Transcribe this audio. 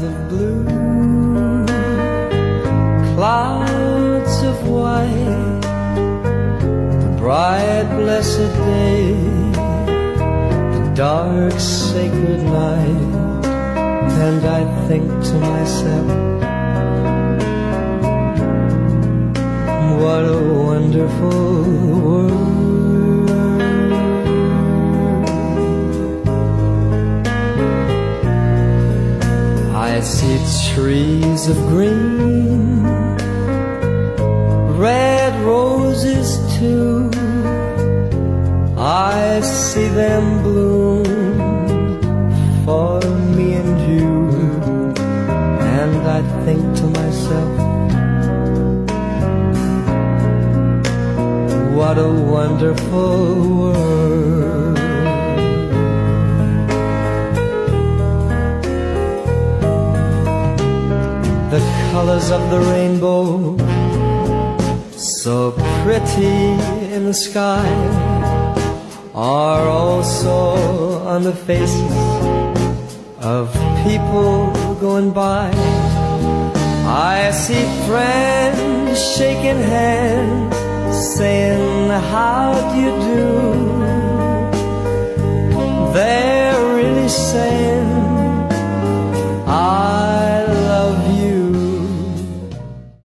of blue, clouds of white, the bright blessed day, the dark sacred night. And I think to myself, what a wonderful world. I see trees of green, red roses too. I see them bloom for me and you. And I think to myself, what a wonderful world. The colors of the rainbow, so pretty in the sky, are also on the faces of people going by. I see friends shaking hands, saying, how do you do?